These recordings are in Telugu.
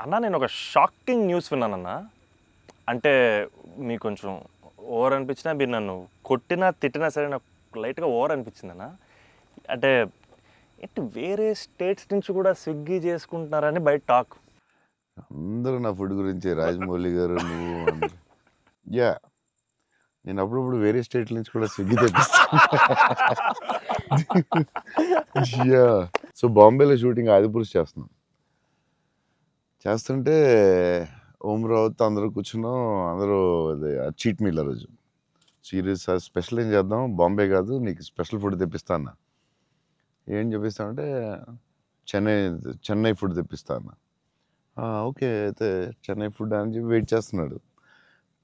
అన్న నేను ఒక షాకింగ్ న్యూస్ విన్నానన్న. అంటే మీకు కొంచెం ఓవర్ అనిపించినా, మీరు నన్ను కొట్టినా తిట్టినా సరే నాకు లైట్గా ఓవర్ అనిపించిందన్న. అంటే ఏంటి వేరే స్టేట్స్ నుంచి కూడా స్విగ్గీ చేసుకుంటున్నారని బయట టాక్. అందరూ నా ఫుడ్ గురించి రాజమౌళి గారు నువ్వు అందరూ. యా నేను అప్పుడప్పుడు వేరే స్టేట్ నుంచి కూడా స్విగ్గీ తెప్పిస్తాను. యా సో బాంబేలో షూటింగ్ ఆదిపురుష్ చేస్తున్నాం. చేస్తుంటే ఓం రావుతో అందరూ కూర్చున్నాం. అందరూ అదే చీట్ మీల్ ఆ రోజు సీరియస్ స్పెషల్ ఏం చేద్దాం, బాంబే కాదు నీకు స్పెషల్ ఫుడ్ తెప్పిస్తా అన్న. ఏం చెప్పిస్తానంటే చెన్నై ఫుడ్ తెప్పిస్తా అన్న. ఓకే అయితే చెన్నై ఫుడ్ అని చెప్పి వెయిట్ చేస్తున్నాడు.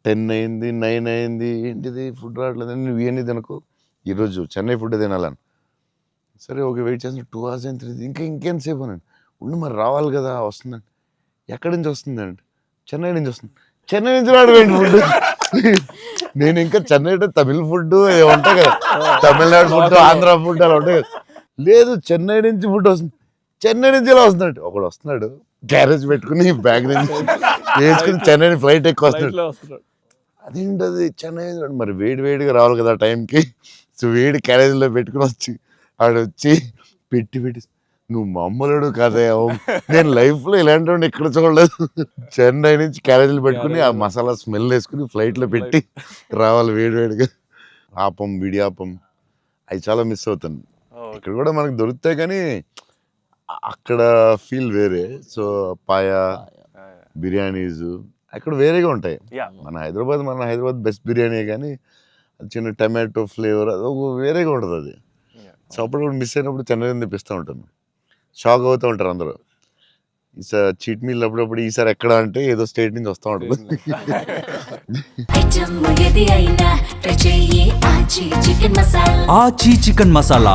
10 అయింది, 9 అయింది, ఏంటిది ఫుడ్ రావట్లేదని. నువ్వు ఇవన్నీ తినకు, ఈరోజు చెన్నై ఫుడ్ తినాలని. సరే ఓకే వెయిట్ చేస్తున్నా. 2 hours అయింది, 3 ఇంకేంతసేపు అనండి. ఉండి మరి రావాలి కదా, వస్తుందండి. ఎక్కడి నుంచి వస్తుందండి? చెన్నై నుంచి వస్తుంది. చెన్నై నుంచి రావడం ఫుడ్. నేను ఇంకా చెన్నై అంటే తమిళ ఫుడ్ ఉంటాయి కదా, తమిళనాడు ఫుడ్, ఆంధ్ర ఫుడ్ అలా ఉంటాయి కదా. లేదు చెన్నై నుంచి ఫుడ్ వస్తుంది. చెన్నై నుంచి ఎలా వస్తున్నాడు? ఒకడు వస్తున్నాడు క్యారేజ్ పెట్టుకుని బ్యాగ్ నుంచి వేసుకుని చెన్నై ఫ్లైట్ ఎక్కువ వస్తున్నాడు. అదేంటది చెన్నై మరి వేడి వేడిగా రావాలి కదా టైంకి. సో వేడి క్యారేజ్లో పెట్టుకుని వచ్చి ఆడొచ్చి పెట్టి నువ్వు మామూలుడు కదా, నేను లైఫ్లో ఇలాంటి వాడిని ఎక్కడ చూడలేదు. చెన్నై నుంచి క్యారేజీలు పెట్టుకుని ఆ మసాలా స్మెల్ వేసుకుని ఫ్లైట్లో పెట్టి రావాలి వేడివేడిగా. ఆపం విడియాపం అవి చాలా మిస్ అవుతాను. ఇక్కడ కూడా మనకు దొరుకుతాయి కానీ అక్కడ ఫీల్ వేరే. సో పాయా బిర్యానీస్ అక్కడ వేరేగా ఉంటాయి. మన హైదరాబాద్ బెస్ట్ బిర్యానీ, కానీ చిన్న టమాటో ఫ్లేవర్ అది వేరేగా ఉంటుంది అది. సో అప్పుడు మిస్ అయినప్పుడు చెన్నై తెప్పిస్తూ ఉంటాను. షాక్ అవుతూ ఉంటారు అందరూ. ఈసారి చీట్ మీల్ అప్పుడప్పుడు ఈసారి ఎక్కడ అంటే ఏదో స్టేట్ నుంచి వస్తూ ఉంటుంది. ఆచి చికెన్ మసాలా